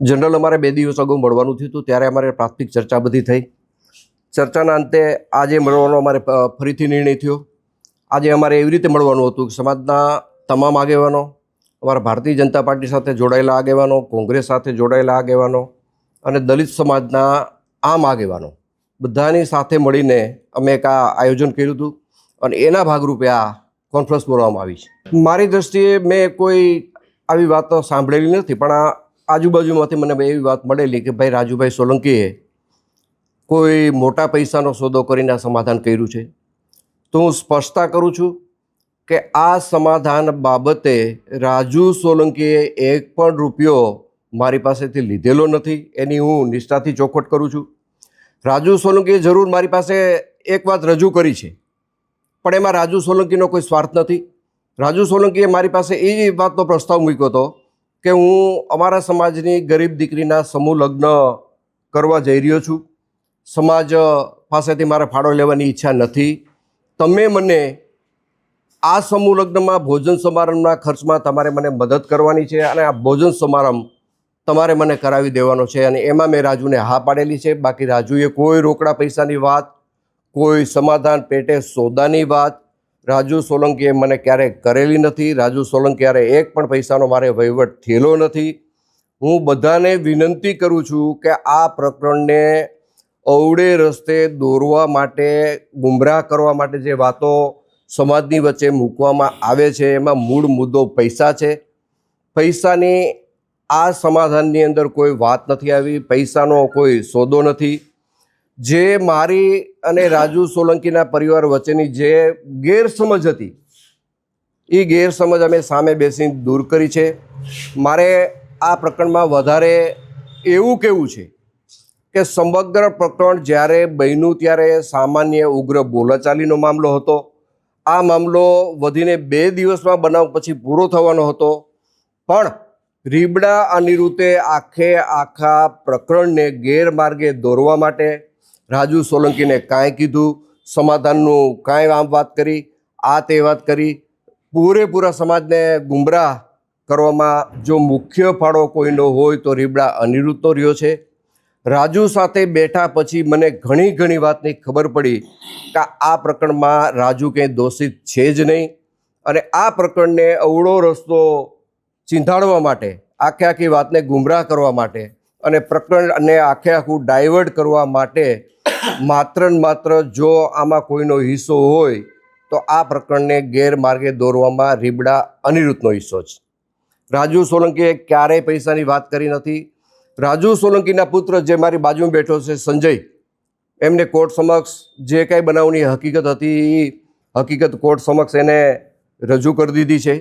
General અમારે 2 દિવસ અગાઉ મળવાનું થયું હતું, ત્યારે અમારે પ્રાથમિક ચર્ચા બધી થઈ. ચર્ચાના અંતે આજે મળવાનો અમારે ફરીથી નિર્ણય થયો. આજે અમારે એવી રીતે મળવાનું હતું કે સમાજના તમામ આગેવાનો, અમારા ભારતીય જનતા પાર્ટી સાથે જોડાયેલા આગેવાનો, કોંગ્રેસ સાથે જોડાયેલા આગેવાનો અને દલિત સમાજના આમ આગેવાનો બધાની સાથે મળીને અમે એક આ આયોજન કર્યું હતું અને એના ભાગરૂપે આ કોન્ફરન્સ બોલાવવામાં આવી છે. મારી દૃષ્ટિએ મેં કોઈ આવી વાતો સાંભળેલી નથી, પણ આ આજુબાજુમાંથી મને એવી વાત મળેલી કે ભાઈ રાજુભાઈ સોલંકીએ કોઈ મોટા પૈસાનો સોદો કરીને આ સમાધાન કર્યું છે. તો હું સ્પષ્ટતા કરું છું કે આ સમાધાન બાબતે રાજુ સોલંકીએ એક પણ રૂપિયો મારી પાસેથી લીધેલો નથી. એની હું નિષ્ઠાથી ચોખવટ કરું છું. રાજુ સોલંકીએ જરૂર મારી પાસે એક વાત રજૂ કરી છે, પણ એમાં રાજુ સોલંકીનો કોઈ સ્વાર્થ નથી. રાજુ સોલંકીએ મારી પાસે એ વાતનો પ્રસ્તાવ મૂક્યો હતો કે હું અમારા સમાજની ગરીબ દીકરીના સમૂહ લગ્ન કરવા જઈ રહ્યો છું. સમાજ પાસેથી મારે ફાળો લેવાની ઈચ્છા નથી. તમે મને આ સમૂહ લગ્નમાં ભોજન સમારંભના ખર્ચમાં તમારે મને મદદ કરવાની છે અને આ ભોજન સમારંભ તમારે મને કરાવી દેવાનો છે. અને એમાં મેં રાજુને હા પાડેલી છે. બાકી રાજુએ કોઈ રોકડા પૈસાની વાત, કોઈ સમાધાન પેટે સોદાની વાત રાજુ સોલંકીએ મને ક્યારેય કરેલી નથી. રાજુ સોલંકીએ એક પણ પૈસાનો મારે વહીવટ થયેલો નથી. હું બધાને વિનંતી કરું છું કે આ પ્રકરણને અવળે રસ્તે દોરવા માટે, ગુમરાહ કરવા માટે જે વાતો સમાજની વચ્ચે મૂકવામાં આવે છે, એમાં મૂળ મુદ્દો પૈસા છે. પૈસાની આ સમાધાનની અંદર કોઈ વાત નથી આવી. પૈસાનો કોઈ સોદો નથી. જે મારી અને રાજુ સોલંકીના પરિવાર વચ્ચેની જે ગેરસમજ હતી, એ ગેરસમજ અમે સામે બેસીને દૂર કરી છે. મારે આ પ્રકરણમાં વધારે એવું કહેવું છે કે સમગ્ર પ્રકરણ જ્યારે બન્યું ત્યારે સામાન્ય ઉગ્ર બોલાચાલીનો મામલો હતો. આ મામલો વધીને 2 દિવસમાં બનાવ પછી પૂરો થવાનો હતો, પણ રીબડા અનિરુદ્ધે આખા પ્રકરણને ગેરમાર્ગે દોરવા માટે રાજુ સોલંકીને કાંઈ કીધું, સમાધાનનું કાંઈ આમ વાત કરી, આ તે વાત કરી. પૂરેપૂરા સમાજને ગુમરાહ કરવામાં જો મુખ્ય ફાળો કોઈનો હોય તો રીબડા અનિરુદ્ધનો રહ્યો છે. રાજુ સાથે બેઠા પછી મને ઘણી વાતની ખબર પડી કે આ પ્રકરણમાં રાજુ કંઈ દોષિત છે જ નહીં. અને આ પ્રકરણને અવળો રસ્તો ચીંધાડવા માટે, આખી વાતને ગુમરાહ કરવા માટે અને પ્રકરણને આખું ડાયવર્ટ કરવા માટે માત્ર ને માત્ર જો આમાં કોઈનો હિસ્સો હોય તો આ પ્રકરણને ગેરમાર્ગે દોરવામાં રીબડા અનિરુદ્ધનો હિસ્સો છે. રાજુ સોલંકીએ ક્યારેય પૈસાની વાત કરી નથી. રાજુ સોલંકીના પુત્ર જે મારી બાજુમાં બેઠો છે, સંજય, એમને કોર્ટ સમક્ષ જે કાંઈ બનાવની હકીકત હતી એ હકીકત કોર્ટ સમક્ષ એને રજૂ કરી દીધી છે.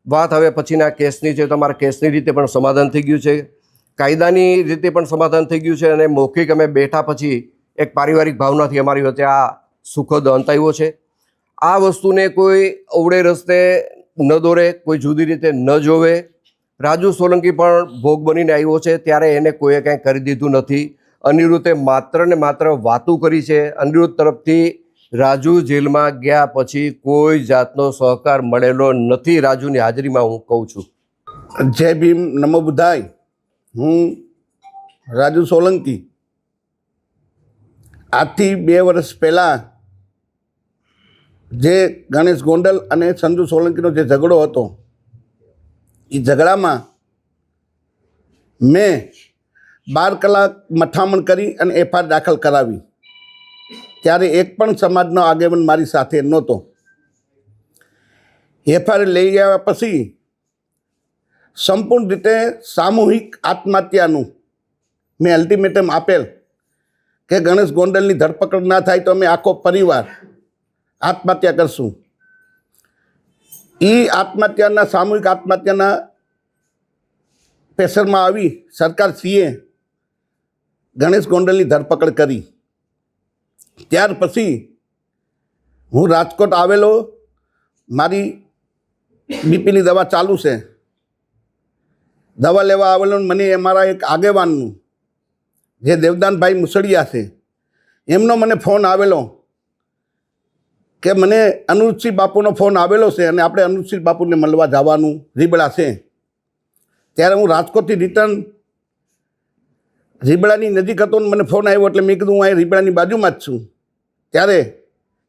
વાત હવે પછીના કેસની છે. તમારા કેસની રીતે પણ સમાધાન થઈ ગયું છે, કાયદાની રીતે પણ સમાધાન થઈ ગયું છે અને મૌખિક અમે બેઠા પછી એક પારિવારિક ભાવનાથી અમારી વચ્ચે આ સુખદ અંત આવ્યો છે. આ વસ્તુને કોઈ અવળે રસ્તે ન દોરે, કોઈ જુદી રીતે ન જોવે. રાજુ સોલંકી પણ ભોગ બનીને આવ્યો છે, ત્યારે એને કોઈએ કાંઈ કરી દીધું નથી. અનિરુદ્ધે માત્ર ને માત્ર વાતું કરી છે. અનિરુદ્ધ તરફથી રાજુ જેલમાં ગયા પછી કોઈ જાતનો સહકાર મળેલો નથી. રાજુની હાજરીમાં હું કહું છું. જય ભીમ, નમો બુદ્ધાય. હું રાજુ સોલંકી આજથી 2 વર્ષ પહેલાં જે ગણેશ ગોંડલ અને સંજુ સોલંકીનો જે ઝઘડો હતો, એ ઝઘડામાં મેં 12 કલાક મથામણ કરી અને એફઆઈઆર દાખલ કરાવી. ત્યારે એક પણ સમાજનો આગેવાન મારી સાથે નહોતો. એફઆઈઆર લઈ ગયા પછી સંપૂર્ણ રીતે સામૂહિક આત્મહત્યાનું મેં અલ્ટિમેટમ આપેલ કે ગણેશ ગોંડલની ધરપકડ ના થાય તો અમે આખો પરિવાર આત્મહત્યા કરશું. એ આત્મહત્યાના, સામૂહિક આત્મહત્યાના પ્રેશરમાં આવી સરકારશ્રીએ ગણેશ ગોંડલની ધરપકડ કરી. ત્યાર પછી હું રાજકોટ આવેલો. મારી બીપીની દવા ચાલુ છે. દવા લેવા આવેલો. મને અમારા એક આગેવાનનું, જે દેવદાનભાઈ મુસળિયા છે, એમનો મને ફોન આવેલો કે મને અનુજસિંહ બાપુનો ફોન આવેલો છે અને આપણે અનુજસિંહ બાપુને મળવા જવાનું રીબડા છે. ત્યારે હું રાજકોટથી રિટર્ન રીબડાની નજીક હતો ને મને ફોન આવ્યો એટલે મેં કીધું હું અહીં રીબડાની બાજુમાં જ છું. ત્યારે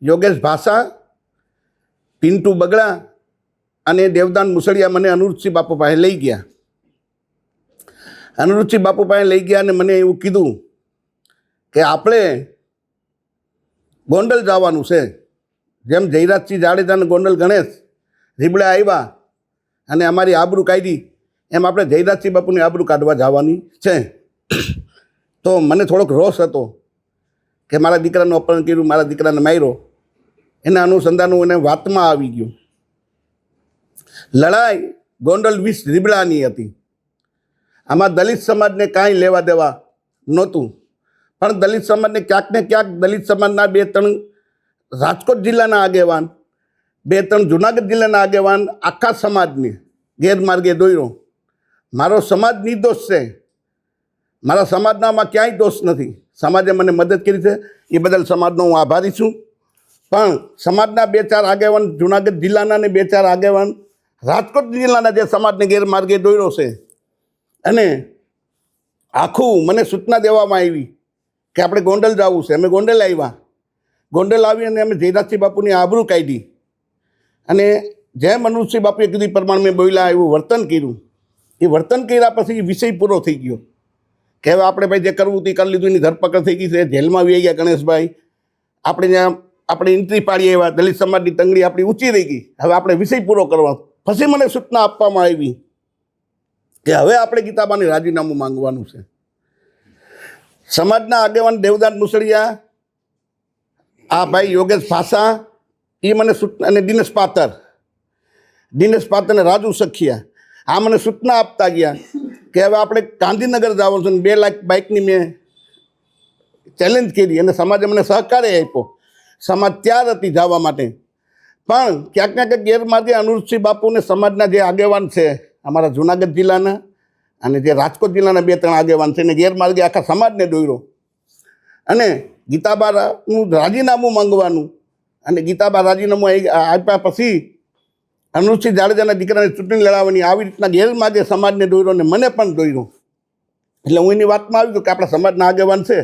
યોગેશ ભાષા, પિન્ટુ બગડા અને દેવદાન મુસળિયા મને અનુરુદ્ધસિંહ બાપુ પાસે લઈ ગયા. અનુરુદ્ધસિંહ બાપુ પાસે લઈ ગયા અને મને એવું કીધું કે આપણે ગોંડલ જવાનું છે. જેમ જયરાજસિંહ જાડેજા અને ગોંડલ ગણેશ રીબડા આવ્યા અને અમારી આબરૂ કાઢી, એમ આપણે જયરાજસિંહ બાપુની આબરૂ કાઢવા જવાની છે. તો મને થોડોક રોષ હતો કે મારા દીકરાનું અપહરણ કર્યું, મારા દીકરાને માર્યો. એના અનુસંધાનું એને વાતમાં આવી ગયું. લડાઈ ગોંડલ 20 રીબડાની હતી. આમાં દલિત સમાજને કાંઈ લેવા દેવા નહોતું. પણ દલિત સમાજને ક્યાંક ને ક્યાંક દલિત સમાજના 2-3 રાજકોટ જિલ્લાના આગેવાન, 2-3 જુનાગઢ જિલ્લાના આગેવાન આખા સમાજને ગેરમાર્ગે દોર્યો. મારો સમાજ નિર્દોષ છે, મારા સમાજનામાં ક્યાંય દોષ નથી. સમાજે મને મદદ કરી છે, એ બદલ સમાજનો હું આભારી છું. પણ સમાજના 2-4 આગેવાન જુનાગઢ જિલ્લાના ને 2-4 આગેવાન રાજકોટ જિલ્લાના જે સમાજને ગેરમાર્ગે દોર્યો છે, અને આખું મને સૂચના દેવામાં આવી કે આપણે ગોંડલ જવું છે. અમે ગોંડલ આવ્યા. ગોંડલ આવી અને અમે જયરાજસિંહ બાપુની આબરૂ કાઢી અને જેમ અનુરુદ્ધસિંહ બાપુએ કીધું પ્રમાણે મેં બોલ્યા એવું વર્તન કર્યું. એ વર્તન કર્યા પછી વિષય પૂરો થઈ ગયો કે હવે આપણે ભાઈ જે કરવું તે કરી લીધું. એની ધરપકડ થઈ ગઈ છે, જેલમાં આવી ગયા ગણેશભાઈ. આપણે ત્યાં આપણે એન્ટ્રી પાડીએ એવા દલિત સમાજની તંગડી આપણી ઊંચી રહી ગઈ. હવે આપણે વિષય પૂરો કરવા. પછી મને સૂચના આપવામાં આવી કે હવે આપણે ગીતાબાને રાજીનામું માંગવાનું છે. સમાજના આગેવાન દેવદાન મુસળિયા, આ ભાઈ યોગેશ ભાષા, એ મને સૂચના, અને દિનેશ પાત્ર અને રાજુ સખિયા, આ મને સૂચના આપતા ગયા કે હવે આપણે ગાંધીનગર જવાનું છે. 2 લાખ બાઇકની મેં ચેલેન્જ કરી અને સમાજે મને સહકાર્ય આપ્યો. સમાજ તૈયાર હતી જવા માટે. પણ ક્યાંક ને ક્યાંક ગેરમાર્ગે અનુરુદ્ધસિંહ બાપુને સમાજના જે આગેવાન છે, અમારા જુનાગઢ જિલ્લાના અને જે રાજકોટ જિલ્લાના 2-3 આગેવાન છે, એને ગેરમાર્ગે આખા સમાજને દોર્યો. અને ગીતાબાનું રાજીનામું માંગવાનું, અને ગીતાબા રાજીનામું આપ્યા પછી અનુરુદ્ધસિંહ જાડેજાના દીકરાને ચૂંટણી લડાવવાની, આવી રીતના ગેરમાર્ગે સમાજને દોર્યો અને મને પણ દોર્યો. એટલે હું એની વાતમાં આવી ગયો કે આપણા સમાજના આગેવાન છે.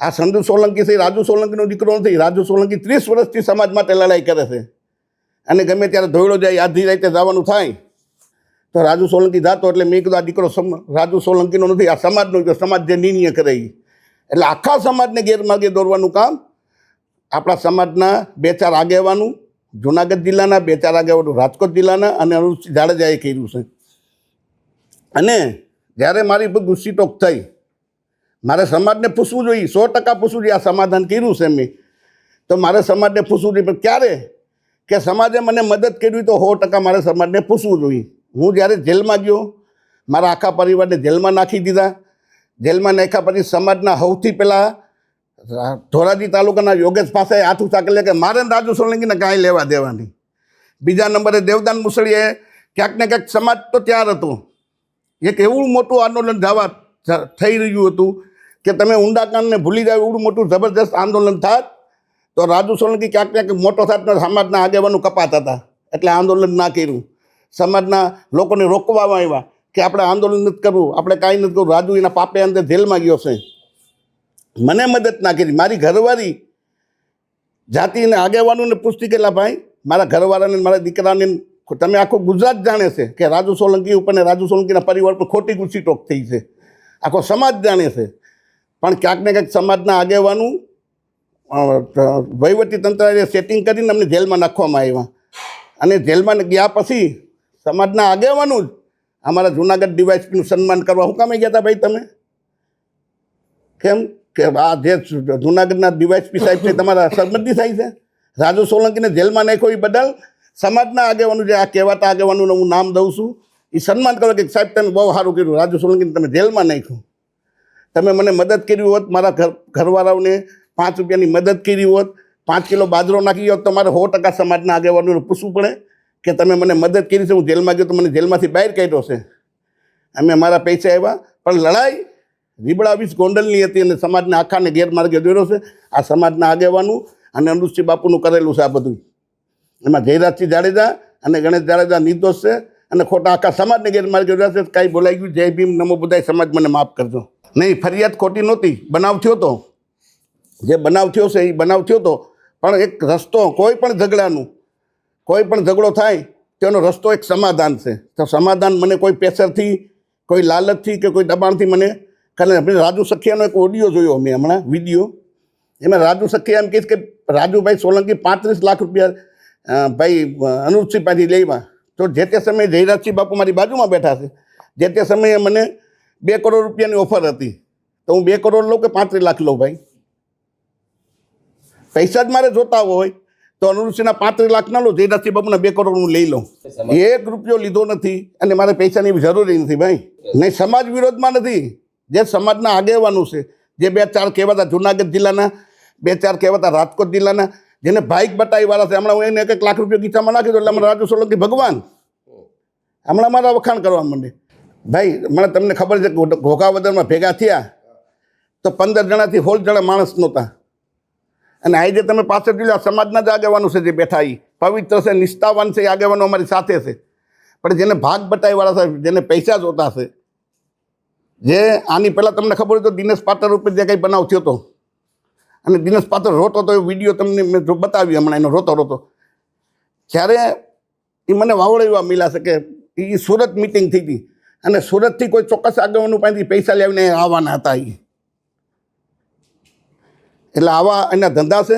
આ સંધુ સોલંકી છે, રાજુ સોલંકીનો દીકરો નથી. રાજુ સોલંકી 30 વર્ષથી સમાજ માટે લડાઈ કરે છે. અને ગમે ત્યારે ધોયડો જાય, આધી રાતે જવાનું થાય તો રાજુ સોલંકી જાતો. એટલે મેં કીધું આ દીકરો રાજુ સોલંકીનો નથી, આ સમાજનો. સમાજ જે નિર્ણય કરે. એટલે આખા સમાજને ગેરમાર્ગે દોરવાનું કામ આપણા સમાજના 2-4 આગેવાનું જુનાગઢ જિલ્લાના, 2-4 આગેવાનો રાજકોટ જિલ્લાના અને અનુરુદ્ધસિંહ જાડેજાએ કર્યું છે. અને જ્યારે મારી પર ગુસ્સીટોક થઈ, મારે સમાજને પૂછવું જોઈએ, 100% પૂછવું જોઈએ. આ સમાધાન કર્યું છે મેં, તો મારે સમાજને પૂછવું જોઈએ. પણ ક્યારે કે સમાજે મને મદદ કરવી તો 100% મારે સમાજને પૂછવું જોઈએ. હું જ્યારે જેલમાં ગયો, મારા આખા પરિવારને જેલમાં નાખી દીધા. જેલમાં નાખ્યા પછી સમાજના સૌથી પહેલાં ધોરાજી તાલુકાના યોગેશ પાસે હાથ ઊંચા કરી કે મારે રાજુ સોલંકીને કાંઈ લેવા દેવા નહીં. બીજા નંબરે દેવદાન મુસળીએ ક્યાંક ને ક્યાંક સમાજ તો ત્યાર હતો. એક એવું મોટું આંદોલન જવા થઈ રહ્યું હતું કે તમે ઊંડાકાંડને ભૂલી જાવ એવું મોટું જબરદસ્ત આંદોલન થાત તો રાજુ સોલંકી ક્યાંક ક્યાંક મોટો થાત. સમાજના આગેવાનો કપાત હતા એટલે આંદોલન ના કર્યું. સમાજના લોકોને રોકવામાં આવ્યા કે આપણે આંદોલન નથી કરવું, આપણે કાંઈ નથી કરવું. રાજુ એના પાપે અંદર જેલમાં ગયો છે. મને મદદ ના કરી. મારી ઘરવાળી જાતિને આગેવાનોને પૂછતી કે ભાઈ મારા ઘરવાળાને, મારા દીકરાને, તમે આખું ગુજરાત જાણે છે કે રાજુ સોલંકી ઉપર ને રાજુ સોલંકીના પરિવાર પર ખોટી ગુસ્સીટોક થઈ છે. આખો સમાજ જાણે છે. પણ ક્યાંક ને ક્યાંક સમાજના આગેવાનું વહીવટી તંત્રએ સેટિંગ કરીને અમને જેલમાં નાખવામાં આવ્યા. અને જેલમાં ગયા પછી સમાજના આગેવાનું જ અમારા જૂનાગઢ ડીવાયએસપીનું સન્માન કરવા હું કામે ગયા હતા ભાઈ તમે? કેમ કે આ જે જૂનાગઢના ડીવાયએસપી સાહેબ છે તમારા સંબંધી થાય છે. રાજુ સોલંકીને જેલમાં નાખ્યો એ બદલ સમાજના આગેવાનું, જે આ કહેવાતા આગેવાનોને હું નામ દઉં છું, એ સન્માન કરો કે સાહેબ તમે બહુ સારું કર્યું, રાજુ સોલંકીને તમે જેલમાં નાખ્યું. તમે મને મદદ કરી હોત, મારા ઘરવાળાઓને 5 રૂપિયાની મદદ કરી હોત, 5 કિલો બાજરો નાખી હોત, તો મારે 100% સમાજના આગેવાનોને પૂછવું પડે કે તમે મને મદદ કરી છે. હું જેલમાં ગયો તો મને જેલમાંથી બહાર કાઢ્યો છે. અમે મારા પૈસા આવ્યા. પણ લડાઈ રીબડા 20 ગોંડલની હતી અને સમાજને આખાને ગેરમાર્ગે દોર્યો છે. આ સમાજના આગેવાનું અને અનુરુદ્ધસિંહ બાપુનું કરેલું છે આ બધું. એમાં જયરાજસિંહ જાડેજા અને ગણેશ જાડેજા નિર્દોષ છે અને ખોટા આખા સમાજને ગેરમાર્ગે દોર્યા છે. કાંઈ બોલાઈ ગયું. જય ભીમ, નમો બુદ્ધાય. સમાજ મને માફ કરજો. નહીં, ફરિયાદ ખોટી નહોતી. બનાવ થયો તો, જે બનાવ થયો છે એ બનાવ થયો તો, પણ એક રસ્તો કોઈ પણ ઝઘડાનું, કોઈ પણ ઝઘડો થાય તેનો રસ્તો એક સમાધાન છે. તો સમાધાન મને કોઈ પ્રેશરથી, કોઈ લાલચથી કે કોઈ દબાણથી મને કરે. આપણે રાજુ સખિયાનો એક ઓડિયો જોયો મેં હમણાં, વિડીયો. એમાં રાજુ સખિયા એમ કહીશ કે રાજુભાઈ સોલંકી 35 લાખ રૂપિયા ભાઈ અનુપસિંહ પાસેથી લેવા. તો જે તે સમયે જયરાજસિંહ બાપુ મારી બાજુમાં બેઠા છે. જે તે સમયે મને 2 કરોડ રૂપિયાની ઓફર હતી. તો હું 2 કરોડ લઉં કે 35 લાખ લઉં? ભાઈ પૈસા જ મારે જોતા હોય તો અનુપસિંહના 35 લાખ ના લો, જયરાજસિંહ બાપુના 2 કરોડ હું લઈ લઉં. 1 રૂપિયો લીધો નથી અને મારે પૈસાની જરૂરી નથી ભાઈ. નહીં, સમાજ વિરોધમાં નથી. જે સમાજના આગેવાનું છે, જે 2-4 કહેવાતા જુનાગઢ જિલ્લાના, 2-4 કહેવાતા રાજકોટ જિલ્લાના, જેને ભાઈક બટાઈવાળા છે, હમણાં હું એને 1 લાખ રૂપિયા ગીચામાં નાખી દો એટલે અમારા રાજુ સોલંકી ભગવાન હમણાં મારા વખાણ કરવા માંડે. ભાઈ મને તમને ખબર છે કે ઘોઘાવદરમાં ભેગા થયા તો 15 જણાથી 16 જણા માણસ નહોતા. અને આજે તમે પાછળ જોઈ લો, સમાજના જ આગેવાનો છે જે બેઠા, એ પવિત્ર છે, નિષ્ઠાવાન છે, એ આગેવાનો અમારી સાથે છે. પણ જેને ભાગ બટાઈવાળા છે, જેને પૈસા જોતા છે, જે આની પહેલાં તમને ખબર હોય તો દિનેશ પાટર ઉપર જે કંઈ બનાવ થયો હતો, અને દિનેશ પાત્ર રોતો હતો, એ વિડીયો તમને મેં બતાવ્યો હમણાં, એનો રોતો જ્યારે એ મને વાવડો એવા મળ્યા છે કે એ સુરત મિટિંગ થઈ હતી અને સુરતથી કોઈ ચોક્કસ આગેવાનું પાસેથી પૈસા લાવીને આવવાના હતા. એટલે આવા એના ધંધા છે.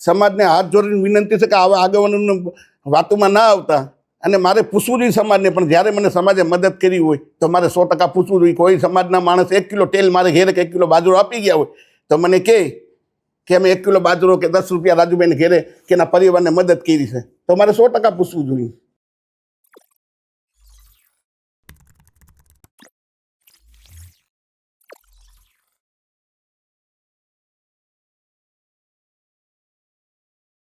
સમાજને હાથ જોડીને વિનંતી છે કે આવા આગેવાનોની વાતોમાં ના આવતા. અને મારે પૂછવું જોઈએ સમાજને, પણ જ્યારે મને સમાજે મદદ કરી હોય તો મારે 100% પૂછવું જોઈએ. કોઈ સમાજના માણસ 1 કિલો તેલ મારે ઘેરે કે 1 કિલો બાજરો આપી ગયા હોય તો મને કે અમે 1 કિલો બાજરો કે 10 રૂપિયા રાજુભાઈને ઘેરે કે એના પરિવારને મદદ કરી છે, તો મારે 100% પૂછવું જોઈએ.